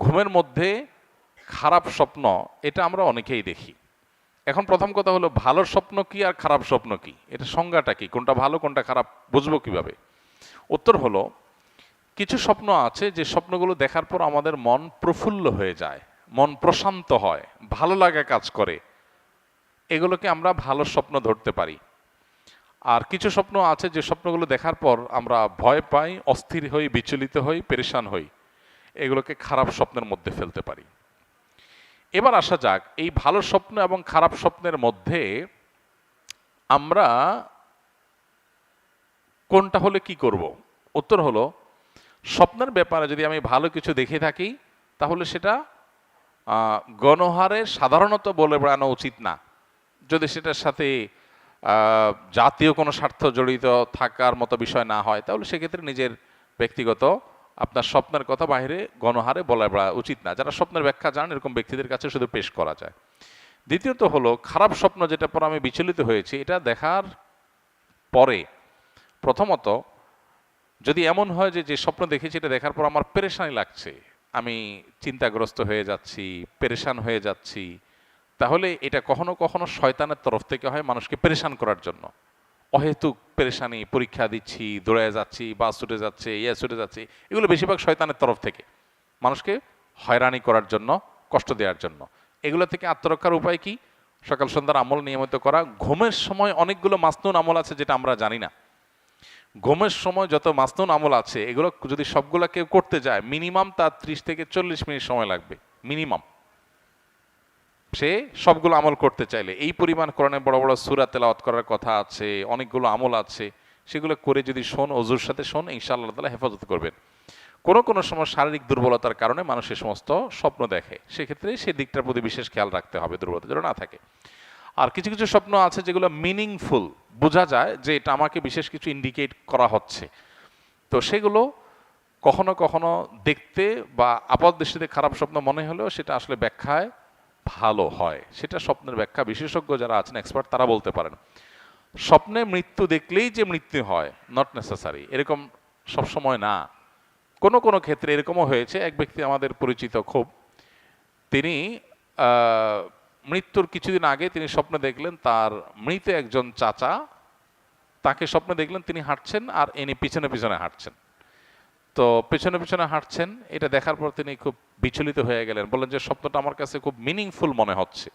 ঘুমের মধ্যে খারাপ স্বপ্ন, এটা আমরা অনেকেই দেখি। এখন প্রথম কথা হলো, ভালো স্বপ্ন কি আর খারাপ স্বপ্ন কি, এটা সংজ্ঞাটা কি, কোনটা ভালো কোনটা খারাপ বুঝবো কিভাবে? উত্তর হলো, কিছু স্বপ্ন আছে যে স্বপ্নগুলো দেখার পর আমাদের মন প্রফুল্ল হয়ে যায়, মন প্রশান্ত হয়, ভালো লাগা কাজ করে, এগুলোকে আমরা ভালো স্বপ্ন ধরতে পারি। আর কিছু স্বপ্ন আছে যে স্বপ্নগুলো দেখার পর আমরা ভয় পাই, অস্থির হই, বিচলিত হই, পেরেশান হই, এগুলোকে খারাপ স্বপ্নের মধ্যে ফেলতে পারি। এবার আসা যাক এই ভালো স্বপ্ন এবং খারাপ স্বপ্নের মধ্যে আমরা কোনটা হলে কি করব। উত্তর হলো, স্বপ্নের ব্যাপারে যদি আমি ভালো কিছু দেখে থাকি তাহলে সেটা গণহারে সাধারণত বলে বেড়ানো উচিত না। যদি সেটার সাথে জাতীয় কোনো স্বার্থ জড়িত থাকার মতো বিষয় না হয়, তাহলে সেক্ষেত্রে নিজের ব্যক্তিগত আপনার স্বপ্নের কথা বাইরে গণহারে বলা বেড়া উচিত না। যারা স্বপ্নের ব্যাখ্যা জানেন এরকম ব্যক্তিদের কাছে শুধু পেশ করা যায়। দ্বিতীয়ত হলো, খারাপ স্বপ্ন যেটা পর আমি বিচলিত হয়েছি, এটা দেখার পরে প্রথমত যদি এমন হয় যে যে স্বপ্ন দেখেছি এটা দেখার পর আমার পেরেশানি লাগছে, আমি চিন্তাগ্রস্ত হয়ে যাচ্ছি, পেরেশান হয়ে যাচ্ছি, তাহলে এটা কখনো কখনো শয়তানের তরফ থেকে হয় মানুষকে পেরেশান করার জন্য। অহেতুক পেরেশানি, পরীক্ষা দিচ্ছি, দৌড়ে যাচ্ছি, বাস ছুটে যাচ্ছে, ইয়ে ছুটে যাচ্ছে, এগুলো বেশিরভাগ শয়তানের তরফ থেকে মানুষকে হয়রানি করার জন্য, কষ্ট দেওয়ার জন্য। এগুলো থেকে আত্মরক্ষার উপায় কি? সকাল সন্ধ্যার আমল নিয়মিত করা। ঘুমের সময় অনেকগুলো মাসনুন আমল আছে যেটা আমরা জানি না। ঘুমের সময় যত মাসনুন আমল আছে এগুলো যদি সবগুলো কেউ করতে যায়, মিনিমাম তার 30 থেকে 40 মিনিট সময় লাগবে মিনিমাম। সে সবগুলো আমল করতে চাইলে এই পরিমাণ কোরআনে বড় বড় সূরা তেলাওয়াত করার কথা আছে, অনেকগুলো আমল আছে, সেগুলো করে যদি শোন, অজুর সাথে শোন, ইনশাআল্লাহ আল্লাহ তাআলা হেফাজত করবেন। কোনো কোনো সময় শারীরিক দুর্বলতার কারণে মানুষ এ সমস্ত স্বপ্ন দেখে, সেক্ষেত্রে সেই দিকটার প্রতি বিশেষ খেয়াল রাখতে হবে, দুর্বলতা যেন না থাকে। আর কিছু কিছু স্বপ্ন আছে যেগুলো মিনিংফুল, বোঝা যায় যে এটা আমাকে বিশেষ কিছু ইন্ডিকেট করা হচ্ছে, তো সেগুলো কখনো কখনো দেখতে বা আপাত দৃষ্টিতে খারাপ স্বপ্ন মনে হলেও সেটা আসলে ব্যাখ্যায় ভালো হয়। সেটা স্বপ্নের ব্যাখ্যা বিশেষজ্ঞ যারা আছেন, এক্সপার্ট, তারা বলতে পারেন। স্বপ্নে মৃত্যু দেখলেই যে মৃত্যু হয়, নট নেসেসারি, এরকম সবসময় না। কোনো কোনো ক্ষেত্রে এরকমও হয়েছে, এক ব্যক্তি আমাদের পরিচিত খুব, তিনি মৃত্যুর কিছুদিন আগে তিনি স্বপ্নে দেখলেন তার মৃত একজন চাচা, তাকে স্বপ্নে দেখলেন তিনি হাঁটছেন আর ইনি পিছনে পিছনে হাঁটছেন। তো পেছনে পেছনে হাঁটছেন, এটা দেখার পর তিনি খুব বিচলিত হয়ে গেলেন, বললেন যে স্বপ্নটা আমার কাছে খুব মিনিংফুল মনে হচ্ছে,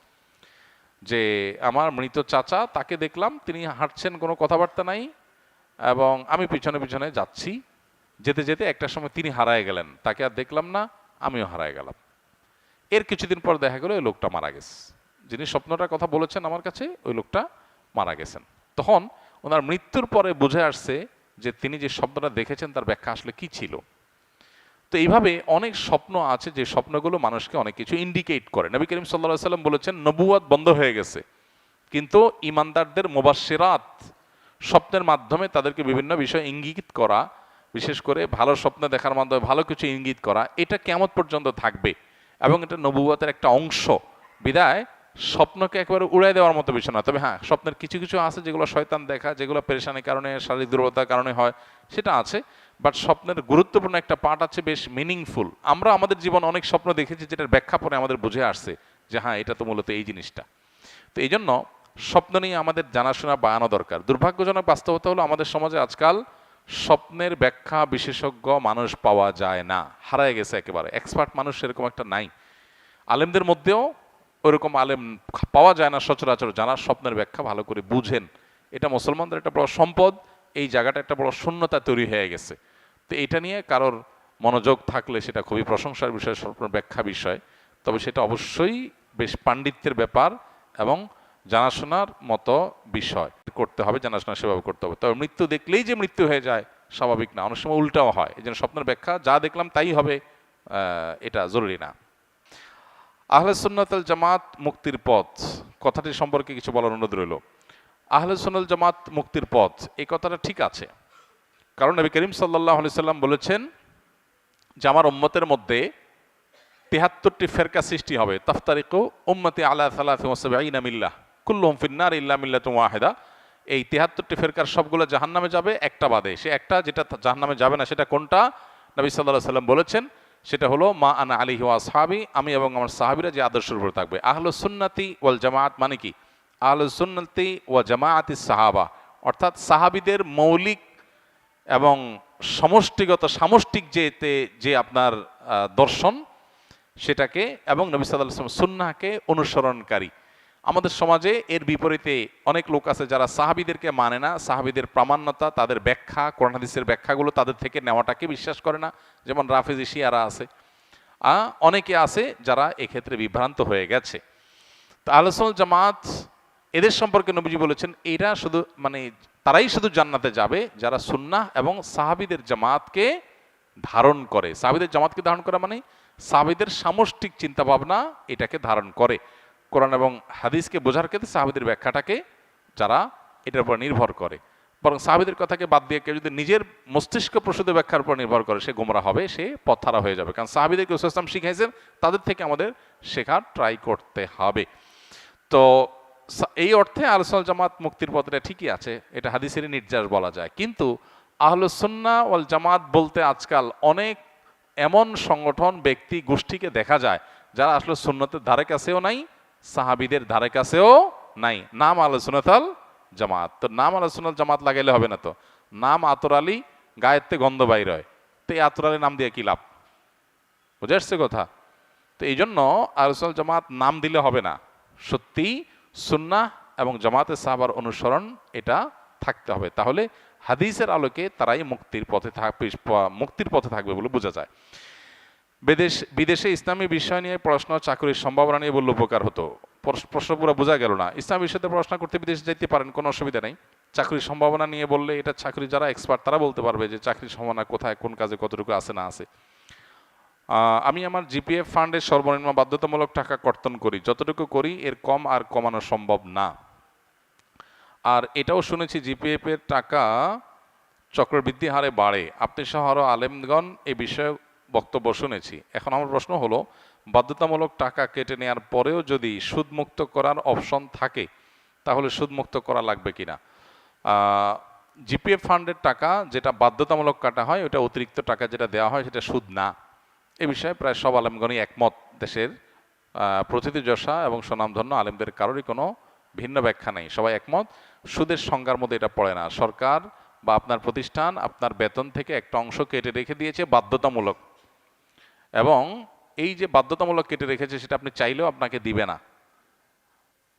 যে আমার মৃত চাচা, তাকে দেখলাম তিনি হাঁটছেন, কোনো কথাবার্তা নাই, এবং আমি পিছনে পিছনে যাচ্ছি, যেতে যেতে একটা সময় তিনি হারায় গেলেন, তাকে আর দেখলাম না, আমিও হারায় গেলাম। এর কিছুদিন পর দেখা গেল ওই লোকটা মারা গেছে, যিনি স্বপ্নটার কথা বলেছেন আমার কাছে, ওই লোকটা মারা গেছেন। তখন ওনার মৃত্যুর পরে বুঝে আসছে যে তিনি যে স্বপ্নটা দেখেছেন তার ব্যাখ্যা আসলে কি ছিল। তো এইভাবে অনেক স্বপ্ন আছে যে স্বপ্নগুলো মানুষকে অনেক কিছু ইন্ডিকেট করে। নবী করিম সাল্লাল্লাহু আলাইহি সাল্লাম বলেছেন, নবুয়াত বন্ধ হয়ে গেছে, কিন্তু ইমানদারদের মুবাশশিরাত, স্বপ্নের মাধ্যমে তাদেরকে বিভিন্ন বিষয় ইঙ্গিত করা, বিশেষ করে ভালো স্বপ্ন দেখার মাধ্যমে ভালো কিছু ইঙ্গিত করা, এটা কিয়ামত পর্যন্ত থাকবে এবং এটা নবুয়াতের একটা অংশ। বিদায় স্বপ্নকে একেবারে উড়াই দেওয়ার মতো বিষয় না। তবে হ্যাঁ, স্বপ্নের কিছু কিছু আছে যেগুলো শয়তান দেখা, যেগুলো পেরেশানির কারণে, শারীরিক দুর্বলতার কারণে হয়, সেটা আছে। বাট স্বপ্নের গুরুত্বপূর্ণ একটা পার্ট আছে, বেশ মিনিংফুল। আমরা আমাদের জীবন অনেক স্বপ্ন দেখেছি যেটার ব্যাখ্যা পরে আমাদের বুঝে আসছে যে হ্যাঁ, এটা তো মূলত এই জিনিসটা। তো এই জন্য স্বপ্ন নিয়ে আমাদের জানাশোনা বাড়ানো দরকার। দুর্ভাগ্যজনক বাস্তবতা হলো আমাদের সমাজে আজকাল স্বপ্নের ব্যাখ্যা বিশেষজ্ঞ মানুষ পাওয়া যায় না, হারায় গেছে একেবারে। এক্সপার্ট মানুষ সেরকম একটা নাই। আলেমদের মধ্যেও ওরকম আলেম পাওয়া যায় না সচরাচর, যারা স্বপ্নের ব্যাখ্যা ভালো করে বুঝেন। এটা মুসলমানদের একটা বড় সম্পদ, এই জায়গাটা একটা বড় শূন্যতা তৈরি হয়ে গেছে। তো এটা নিয়ে কারোর মনোযোগ থাকলে সেটা খুবই প্রশংসার বিষয়, স্বপ্নের ব্যাখ্যা বিষয়। তবে সেটা অবশ্যই বেশ পাণ্ডিত্যের ব্যাপার এবং জানাশোনার মতো বিষয় করতে হবে, জানাশোনা সেভাবে করতে হবে। তবে মৃত্যু দেখলেই যে মৃত্যু হয়ে যায় স্বাভাবিক না, অনেক সময় উল্টাও হয়। এই জন্য স্বপ্নের ব্যাখ্যা যা দেখলাম তাই হবে, এটা জরুরি না। আহলে সুন্নাত ওয়াল জামাত মুক্তির পথ, কথাটি সম্পর্কে কিছু বলার অনুরোধ রইল। আহলে সুন্নাত ওয়াল জামাত মুক্তির পথ, এই কথাটা ঠিক আছে, কারণ নবী করিম সাল্লাল্লাহু আলাইহি সাল্লাম বলেছেন যে আমার উম্মতের মধ্যে ৭৩টি ফেরকা সৃষ্টি হবে। তাফতারিকু উম্মতি আলা ৭৩ মিল্লাহ কুল্লুহুম ফিন নার ইল্লা মিল্লাতুন ওয়াহিদা। এই 73টি ফেরকার সবগুলো জাহান্নামে যাবে, একটা বাদে। সে একটা যেটা জাহান্নামে যাবে না, সেটা কোনটা? নবী সাল্লাল্লাহু আলাইহি সাল্লাম বলেছেন সেটা হলো মা আনা আলাইহি ওয়া আসহাবি, আমি এবং আমার সাহাবীরা যে আদর্শের উপর থাকবে। আহলুস সুন্নাতি ওয়াল জামাআত মানে কি? আহলুস সুন্নাতি ওয়া জামাআতিস সাহাবা, অর্থাৎ সাহাবীদের মৌলিক এবং সমষ্টিগত সামষ্টিক যে আপনার দর্শন সেটাকে, এবং নবী সাল্লাল্লাহু আলাইহি ওয়াসাল্লাম সুন্নাহকে অনুসরণকারী। আমাদের সমাজে এর বিপরীতে অনেক লোক আছে যারা সাহাবীদেরকে মানে না, সাহাবীদের প্রামাণ্যতা, তাদের ব্যাখ্যা, কোরআন হাদিসের ব্যাখ্যাগুলো তাদের থেকে নেওয়াটাকে বিশ্বাস করে না, যেমন রাফেজি শিয়ারা আছে। অনেকে আছে যারা এক্ষেত্রে বিভ্রান্ত হয়ে গেছে। তো আহলুস সুন্নাহ জামাত এদের সম্পর্কে নবীজি বলেছেন এরা শুধু মানে তারাই শুধু জান্নাতে যাবে যারা সুন্নাহ এবং সাহাবীদের জামাতকে ধারণ করে। সাহাবীদের জামাতকে ধারণ করা মানে সাহাবীদের সামষ্টিক চিন্তা ভাবনা এটাকে ধারণ করে, কোরআন এবং হাদিসকে বোঝার ক্ষেত্রে সাহাবীদের ব্যাখ্যাটাকে যারা এটার উপর নির্ভর করে। বরং সাহাবীদের কথাকে বাদ দিয়ে কেউ যদি নিজের মস্তিষ্ক প্রসূত ব্যাখ্যার উপর নির্ভর করে সে গোমরা হবে, সে পথহারা হয়ে যাবে। কারণ সাহাবীদেরকে রাসূল সাল্লাল্লাহু আলাইহি ওয়াসাল্লাম শিখাইছেন, তাদের থেকে আমাদের শেখার ট্রাই করতে হবে। তো এই অর্থে আহলুস সুন্নাহ জামাত মুক্তির পথটা ঠিকই আছে, এটা হাদিসেরই নির্যাস বলা যায়। কিন্তু আহলুস সুন্নাহ ওয়াল জামাত বলতে আজকাল অনেক এমন সংগঠন, ব্যক্তি, গোষ্ঠীকে দেখা যায় যারা আসলে সুন্নতের ধারে কাছেও নাই, সাহাবীদের ধারে কাছেও নাই। নাম আহলুস সুন্নাহ ওয়াল জামাত। তো নাম আহলুস সুন্নাহ ওয়াল জামাত লাগাইলে হবে না। তো নাম আতর আলী, গায়েতে গন্ধ বাইর হয়, তো এই আতর আলী নাম দিয়ে কি লাভ? বুঝে আসছে কথা? তো এই জন্য আহলুস সুন্নাহ ওয়াল জামাত নাম দিলে হবে না, সত্যি সুন্নাহ এবং জামাতে সাহাবার অনুসরণ এটা থাকতে হবে। তাহলে হাদিসের আলোকে তারাই মুক্তির পথে থাকবে বলে বোঝা যায়। বিদেশে ইসলামী বিষয় নিয়ে পড়াশোনা, চাকরির সম্ভাবনা নিয়ে বললে উপকার হতো। প্রশ্ন পুরো বোঝা গেল না। ইসলামী বিষয়তে পড়াশোনা করতে বিদেশে যেতে পারেন, কোনো অসুবিধা নেই। চাকরির সম্ভাবনা নিয়ে বললে এটা চাকরি যারা এক্সপার্ট তারা বলতে পারবে যে চাকরির সম্ভাবনা কোথায়, কোন কাজে কতটুকু আছে না আছে। আমি আমার জিপিএফ ফান্ডের সর্বনিম্ন বাধ্যতামূলক টাকা কর্তন করি, যতটুকু করি এর কম আর কমানো সম্ভব না। আর এটাও শুনেছি জিপিএফ এর টাকা চক্রবৃদ্ধি হারে বাড়ে। আপনি সহ আরও আলেমগণ এ বিষয়ে বক্তব্য শুনেছি। এখন আমার প্রশ্ন হলো, বাধ্যতামূলক টাকা কেটে নেওয়ার পরেও যদি সুদমুক্ত করার অপশন থাকে তাহলে সুদমুক্ত করা লাগবে কিনা? জিপিএফ ফান্ডের টাকা যেটা বাধ্যতামূলক কাটা হয়, ওটা অতিরিক্ত টাকা যেটা দেওয়া হয় সেটা সুদ না। এ বিষয়ে প্রায় সব আলেমগণই একমত। দেশের প্রথিতযশা এবং সুনামধন্য আলেমদের কারোরই কোনো ভিন্ন ব্যাখ্যা নেই, সবাই একমত। সুদের সংজ্ঞার মধ্যে এটা পড়ে না। সরকার বা আপনার প্রতিষ্ঠান আপনার বেতন থেকে একটা অংশ কেটে রেখে দিয়েছে বাধ্যতামূলক, এবং এই যে বাধ্যতামূলক কেটে রেখেছে সেটা আপনি চাইলেও আপনাকে দিবে না।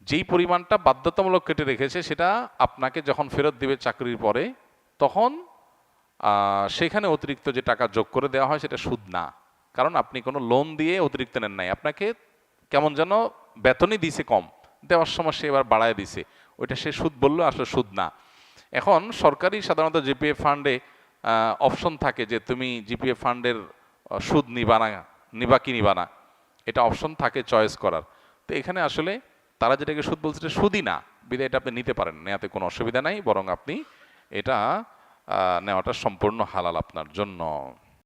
যেই পরিমাণটা বাধ্যতামূলক কেটে রেখেছে সেটা আপনাকে যখন ফেরত দিবে চাকরির পরে, তখন সেখানে অতিরিক্ত যে টাকা যোগ করে দেওয়া হয় সেটা সুদ না। কারণ আপনি কোনো লোন দিয়ে অতিরিক্ত নেন নাই, আপনাকে কেমন যেন বেতনই দিছে কম, দেওয়ার সময় সে এবার বাড়ায় দিছে, ওইটা সে সুদ বললো, আসলে সুদ না। এখন সরকারি সাধারণত জিপিএফ ফান্ডে অপশন থাকে যে তুমি জিপিএফ ফান্ডের সুদ নিবা কি নিবা না, এটা অপশন থাকে চয়েস করার। তো এখানে আসলে তারা যেটাকে সুদ বলছে এটা সুদই না, বিধায় এটা আপনি নিতে পারেন, নেওয়াতে কোনো অসুবিধা নাই, বরং আপনি এটা নেওয়াটা সম্পূর্ণ হালাল আপনার জন্য।